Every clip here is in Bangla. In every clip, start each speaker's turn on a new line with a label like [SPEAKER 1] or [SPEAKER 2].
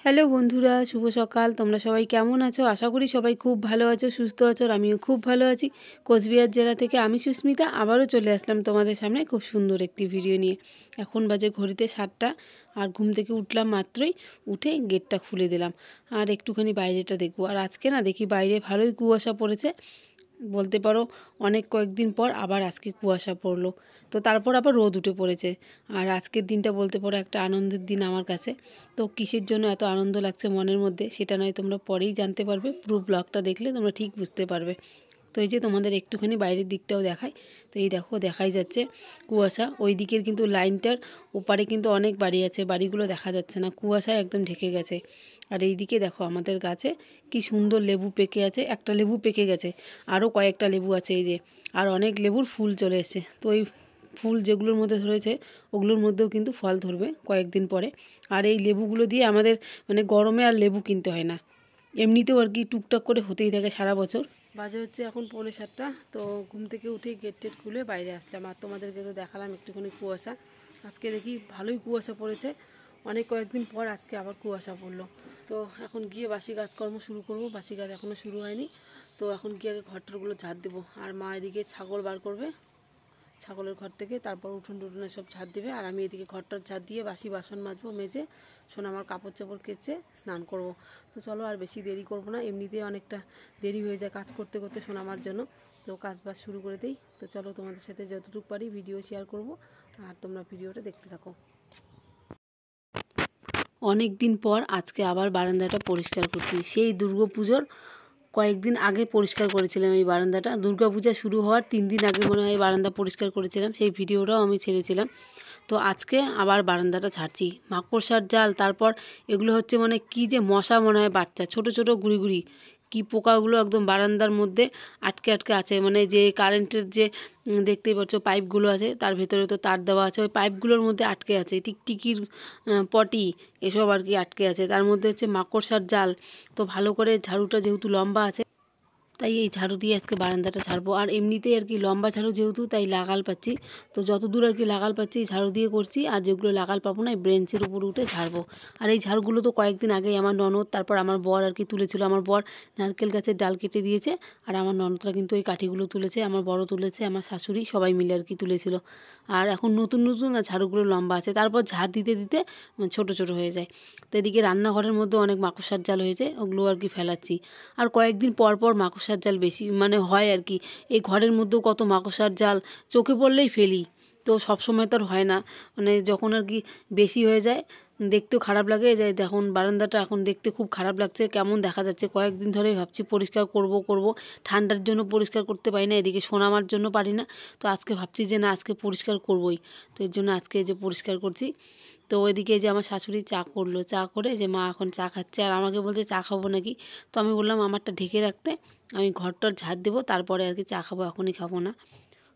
[SPEAKER 1] হ্যালো বন্ধুরা, শুভ সকাল। তোমরা সবাই কেমন আছো? আশা করি সবাই খুব ভালো আছো, সুস্থ আছো। আর আমিও খুব ভালো আছি। কোচবিহার জেলা থেকে আমি সুস্মিতা আবারও চলে আসলাম তোমাদের সামনে খুব সুন্দর একটি ভিডিও নিয়ে। এখন বাজে ঘড়িতে 7টা, আর ঘুম থেকে উঠলাম মাত্রই, উঠে গেটটা খুলে দিলাম আর একটুখানি বাইরেটা দেখবো। আর আজকে না দেখি বাইরে ভালোই কুয়াশা পড়েছে, বলতে পারো অনেক কয়েকদিন পর আবার আজকে কুয়াশা পড়লো। তো তারপর আবার রোদ উঠে পড়েছে। আর আজকের দিনটা বলতে পারো একটা আনন্দের দিন আমার কাছে। তো কিসের জন্য এত আনন্দ লাগছে মনের মধ্যে সেটা নয় তোমরা পরেই জানতে পারবে, পুরো ব্লগটা দেখলে তোমরা ঠিক বুঝতে পারবে। তো এই যে তোমাদের একটুখানি বাইরের দিকটাও দেখাই। তো এই দেখো, দেখাই যাচ্ছে কুয়াশা। ওই দিকের কিন্তু লাইনটার ওপারে কিন্তু অনেক বাড়ি আছে, বাড়িগুলো দেখা যাচ্ছে না, কুয়াশায় একদম ঢেকে গেছে। আর এই দিকে দেখো আমাদের গাছে কি সুন্দর লেবু পেকে আছে। একটা লেবু পেকে গেছে, আরও কয়েকটা লেবু আছে এই যে। আর অনেক লেবুর ফুল চলে এসছে। তো এই ফুল যেগুলোর মধ্যে ধরেছে ওগুলোর মধ্যেও কিন্তু ফল ধরবে কয়েকদিন পরে। আর এই লেবুগুলো দিয়ে আমাদের মানে গরমে আর লেবু কিনতে হয় না, এমনিতেও আর কি টুকটাক করে হতেই থাকে সারা বছর। বাজে হচ্ছে এখন 6:45। তো ঘুম থেকে উঠেই গেট টেট খুলে বাইরে আসলাম, আর তোমাদেরকে তো দেখালাম একটুখানি কুয়াশা। আজকে দেখি ভালোই কুয়াশা পড়েছে, অনেক কয়েকদিন পর আজকে আবার কুয়াশা পড়লো। তো এখন গিয়ে বাসি কাজকর্ম শুরু করব। বাসি কাজ এখনও শুরু হয়নি। তো এখন গিয়ে আগে ঘরটারগুলো ঝাড় দেবো। আর মা এদিকে ছাগল বার করবে ছাগলের ঘর থেকে, তারপর উঠোন টুটুনে সব ঝাড় দেবে। আর আমি এদিকে ঘরটার ঝাড় দিয়ে বাসি বাসন মাজবো, মেজে সোনা আমার কাপড় চাপড় কেচে স্নান করব। তো চলো আর বেশি দেরি করব না, এমনিতেই অনেকটা দেরি হয়ে যায় কাজ করতে করতে সোনা আমার জন্য। তো কাজ বাজ শুরু করে দিই। তো চলো তোমাদের সাথে যতটুকু পারি ভিডিও শেয়ার করব, আর তোমরা ভিডিওটা দেখতে থাকো। অনেক দিন পর আজকে আবার বারান্দাটা পরিষ্কার করছি। সেই দুর্গাপুজোর কয়েকদিন আগে পরিষ্কার করেছিলাম এই বারান্দাটা। দুর্গাপূজা শুরু হওয়ার 3 দিন আগে মনে হয় বারান্দা পরিষ্কার করেছিলাম, সেই ভিডিওটাও আমি ছেড়েছিলাম। তো আজকে আবার বারান্দাটা ছাড়ছি। মাকড়সার জাল, তারপর এগুলো হচ্ছে মানে কি যে মশা মনে হয় বাচ্চা, ছোট ছোট গুড়ি গুড়ি কি পোকাগুলো একদম বারান্দার মধ্যে আটকে আটকে আছে। মানে যে কারেন্টের যে দেখতেই পাচ্ছ পাইপগুলো আছে, তার ভেতরে তো তার দেওয়া আছে, ওই পাইপগুলোর মধ্যে আটকে আছে টিকটিকির পটি, এসব আর কি আটকে আছে। তার মধ্যে হচ্ছে মাকড়সার জাল। তো ভালো করে ঝাড়ুটা যেহেতু লম্বা আছে, তাই এই ঝাড়ু দিয়ে আজকে বারান্দাটা ছাড়বো। আর এমনিতেই আর কি লম্বা ঝাড়ু যেহেতু, তাই লাগাল পাচ্ছি। তো যত দূর আর কি লাগাল পাচ্ছি ঝাড়ু দিয়ে করছি, আর যেগুলো লাগাল পাবো না এই ব্রেঞ্চের উপর উঠে ঝাড়বো। আর এই ঝাড়ুগুলো তো কয়েকদিন আগেই আমার ননদ, তারপর আমার বর আর কি তুলেছিল। আমার বর নারকেল গাছের ডাল কেটে দিয়েছে, আর আমার ননদরা কিন্তু এই কাঠিগুলো তুলেছে, আমার বড় তুলেছে, আমার শাশুড়ি সবাই মিলে আর কি তুলেছিল। আর এখন নতুন নতুন না ঝাড়ুগুলো লম্বা আছে, তারপর ঝাড় দিতে দিতে ছোট ছোট হয়ে যায়। তো এদিকে রান্নাঘরের মধ্যে অনেক মাকড়সার জাল হয়েছে, ওগুলো আর কি ফেলাচ্ছি। আর কয়েকদিন পর পর মাকড়সার জাল বেশি মানে হয় আর কি। এই ঘরের মধ্যেও কত মাকড়সার জাল, চোখে পড়লেই ফেলি। তো সব সময় তো আর হয় না, মানে যখন আর কি বেশি হয়ে যায় দেখতেও খারাপ লাগে। যে দেখুন বারান্দাটা এখন দেখতে খুব খারাপ লাগছে, কেমন দেখা যাচ্ছে। কয়েকদিন ধরেই ভাবছি পরিষ্কার করব করব, ঠান্ডার জন্য পরিষ্কার করতে পারি না, এদিকে সোনামার জন্য পারি না। তো আজকে ভাবছি যে না, আজকে পরিষ্কার করবই। তো এর জন্য আজকে যে পরিষ্কার করছি। তো ওইদিকে যে আমার শাশুড়ি চা করলো, চা করে যে মা এখন চা খাচ্ছে, আর আমাকে বলছে চা খাবো নাকি। তো আমি বললাম আমারটা ঢেকে রাখতে, আমি ঘরটার ঝাড় দেবো, তারপরে আর কি চা খাবো, এখনই খাবো না।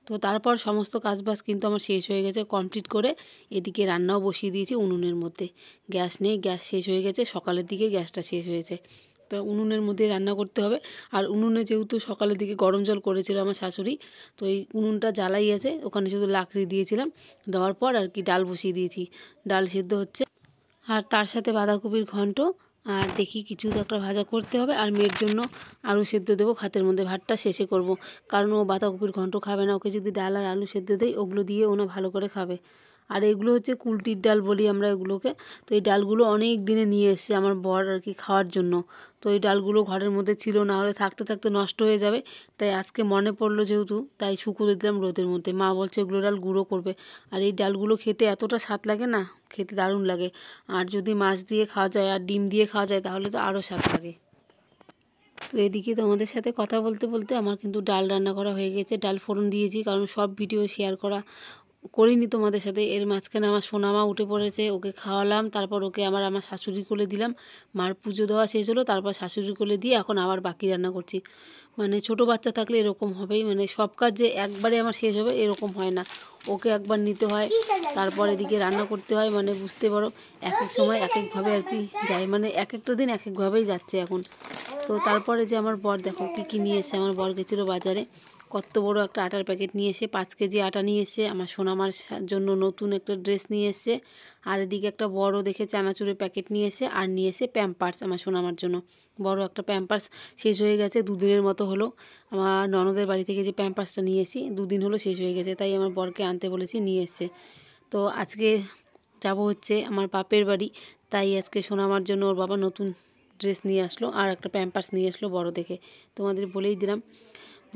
[SPEAKER 1] তো তারপর সমস্ত কাজবাজ কিন্তু আমার শেষ হয়ে গেছে, কমপ্লিট করে এদিকে রান্নাও বসিয়ে দিয়েছি উনুনের মধ্যে। গ্যাস নেই, গ্যাস শেষ হয়ে গেছে, সকালের দিকে গ্যাসটা শেষ হয়েছে। তো উনুনের মধ্যে রান্না করতে হবে। আর উনুনে যেহেতু সকালের দিকে গরম জল করেছিল আমার শাশুড়ি, তো এই উনুনটা জ্বালাই আছে, ওখানে শুধু লাকড়ি দিয়েছিলাম, দেওয়ার পর আর কি ডাল বসিয়ে দিয়েছি, ডাল সেদ্ধ হচ্ছে। আর তার সাথে বাঁধাকপির ঘন্ট, আর দেখি কিছু তো একটা ভাজা করতে হবে। আর মেয়ের জন্য আলু সেদ্ধ দেবো ভাতের মধ্যে, ভাতটা শেষে করব, কারণ ও বাঁধাকপির ঘন্ট খাবে না। ওকে যদি ডাল আর আলু সেদ্ধ দেই, ওগুলো দিয়ে ওনা ভালো করে খাবে। আর এগুলো হচ্ছে কুলটির ডাল বলি আমরা এগুলোকে। তো এই ডালগুলো অনেক দিনে নিয়ে এসেছে আমার বর আর কি খাওয়ার জন্য। তো এই ডালগুলো ঘরের মধ্যে ছিল, না হলে থাকতে থাকতে নষ্ট হয়ে যাবে। তাই আজকে মনে পড়লো যেহেতু, তাই শুকোতে দিলাম রোদের মধ্যে। মা বলছে এগুলো ডাল গুঁড়ো করবে। আর এই ডালগুলো খেতে এতটা স্বাদ লাগে না, খেতে দারুণ লাগে। আর যদি মাছ দিয়ে খাওয়া যায় আর ডিম দিয়ে খাওয়া যায় তাহলে তো আরও স্বাদ লাগে। তো এদিকে তোমাদের সাথে কথা বলতে বলতে আমার কিন্তু ডাল রান্না করা হয়ে গেছে, ডাল ফোড়ন দিয়েছি, কারণ সব ভিডিও শেয়ার করিনি তোমাদের সাথে। এর মাঝখানে আমার সোনামা উঠে পড়েছে, ওকে খাওয়ালাম, তারপর ওকে আমার শাশুড়ি কোলে দিলাম। মার পুজো দেওয়া শেষ হলো, তারপর শাশুড়ি কোলে দিয়ে এখন আবার বাকি রান্না করছি। মানে ছোটো বাচ্চা থাকলে এরকম হবেই, মানে সব কাজ যে একবারে আমার শেষ হবে এরকম হয় না, ওকে একবার নিতে হয়, তারপর এদিকে রান্না করতে হয়। মানে বুঝতে পারো এক এক সময় এক একভাবে আর কি যায়, মানে এক একটা দিন এক একভাবেই যাচ্ছে এখন। তো তারপরে যে আমার বর দেখো কী কী নিয়ে এসছে। আমার বর গেছিলো বাজারে, কত বড় একটা আটার প্যাকেট নিয়ে এসে 5 কেজি আটা নিয়ে এসে আমার সোনামার জন্য নতুন একটা ড্রেস নিয়ে এসে, আর এদিকে একটা বড় দেখে চানাচুরের প্যাকেট নিয়ে এসে, আর নিয়ে এসে প্যাম্পার্স আমার সোনামার জন্য বড় একটা প্যাম্পার্স শেষ হয়ে গেছে 2 দিনের মতো হলো। আমার ননদের বাড়ি থেকে যে প্যাম্পার্সটা নিয়ে এসি 2 দিন হলো শেষ হয়ে গেছে, তাই আমার বরকে আনতে বলেছি, নিয়ে এসছে। তো আজকে যাব হচ্ছে আমার বাপের বাড়ি, তাই আজকে সোনামার জন্য ওর বাবা নতুন ড্রেস নিয়ে আসলো আর একটা প্যাম্পার্স নিয়ে আসলো বড় দেখে। তোমাদের বলেই দিলাম,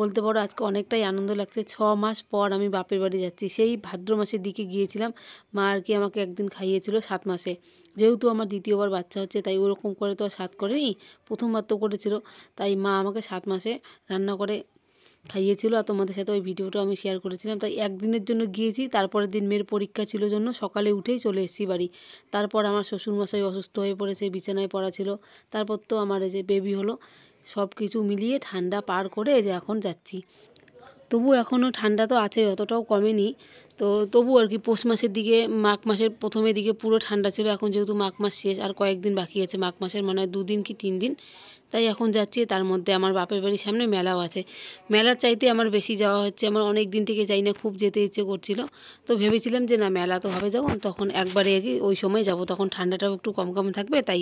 [SPEAKER 1] বলতে পারো আজকে অনেকটাই আনন্দ লাগছে। 6 মাস পর আমি বাপের বাড়ি যাচ্ছি। সেই ভাদ্র মাসের দিকে গিয়েছিলাম, মা আর কি আমাকে একদিন খাইয়েছিল 7 মাসে। যেহেতু আমার দ্বিতীয়বার বাচ্চা হচ্ছে, তাই ওরকম করে তো আর 7 করেনি, প্রথমবার তো করেছিল, তাই মা আমাকে 7 মাসে রান্না করে খাইয়েছিল। আর তোমাদের সাথে ওই ভিডিওটা আমি শেয়ার করেছিলাম। তাই একদিনের জন্য গিয়েছি, তারপরের দিন মেয়ের পরীক্ষা ছিল জন্য সকালে উঠেই চলে এসেছি বাড়ি। তারপর আমার শ্বশুরমশাই অসুস্থ হয়ে পড়েছে, বিছানায় পড়া ছিল। তারপর তো আমার এই যে বেবি হলো, সব কিছু মিলিয়ে ঠান্ডা পার করে এই যে এখন যাচ্ছি। তবু এখনও ঠান্ডা তো আছে, অতটাও কমেনি। তো তবু আর কি পৌষ মাসের দিকে, মাঘ মাসের প্রথমের দিকে পুরো ঠান্ডা ছিল। এখন যেহেতু মাঘ মাস শেষ, আর কয়েকদিন বাকি আছে মাঘ মাসের, মানে 2 দিন কি 3 দিন, তাই এখন যাচ্ছি। তার মধ্যে আমার বাপের বাড়ির সামনে মেলাও আছে। মেলার চাইতে আমার বেশি যাওয়া হচ্ছে, আমার অনেক দিন থেকে যাই না, খুব যেতে ইচ্ছে করছিল। তো ভেবেছিলাম যে না, মেলা তো হবে যখন, তখন একবারে আগে ওই সময় যাব, তখন ঠান্ডাটাও একটু কম কম থাকবে, তাই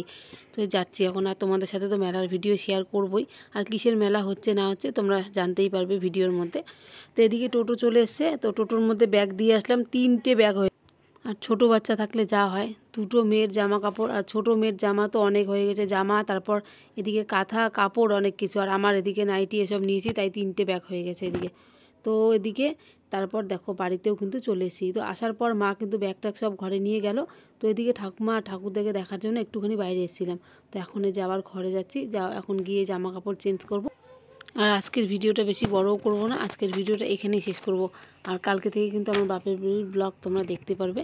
[SPEAKER 1] তো যাচ্ছি এখন। আর তোমাদের সাথে তো মেলার ভিডিও শেয়ার করবই, আর কিসের মেলা হচ্ছে না হচ্ছে তোমরা জানতেই পারবে ভিডিওর মধ্যে। তো এদিকে টোটো চলে এসছে, তো টোটোর মধ্যে ব্যাগ দিয়ে আসলাম, 3টে ব্যাগ হয়ে। আর ছোটো বাচ্চা থাকলে যা হয়, 2টো মেয়ের জামা কাপড়, আর ছোটো মেয়ের জামা তো অনেক হয়ে গেছে জামা, তারপর এদিকে কাঁথা কাপড় অনেক কিছু, আর আমার এদিকে নাইটি এসব নিয়েছি, তাই 3টে ব্যাগ হয়ে গেছে এদিকে। তো এদিকে তারপর দেখো বাড়িতেও কিন্তু চলে এসেছি। তো আসার পর মা কিন্তু ব্যাগ ট্যাগ সব ঘরে নিয়ে গেল। তো এদিকে ঠাকুমা ঠাকুরদাকে দেখার জন্য একটুখানি বাইরে এসেছিলাম। তো এখন এই যে আবার ঘরে যাচ্ছি, এখন গিয়ে জামা কাপড় চেঞ্জ করব। আর আজকের ভিডিওটা বেশি বড়ও করব না, আজকের ভিডিওটা এখানেই শেষ করব। আর কালকে থেকে কিন্তু আমার বাপের বাড়ির ব্লগ তোমরা দেখতে পারবে।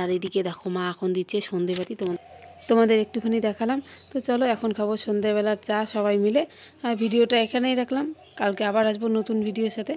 [SPEAKER 1] আর এদিকে দেখো মা এখন দিচ্ছে সন্ধেবাতি, তোমাদের একটুখানি দেখালাম। তো চলো এখন খাবো সন্ধেবেলার চা সবাই মিলে। আর ভিডিওটা এখানেই রাখলাম, কালকে আবার আসবো নতুন ভিডিওর সাথে।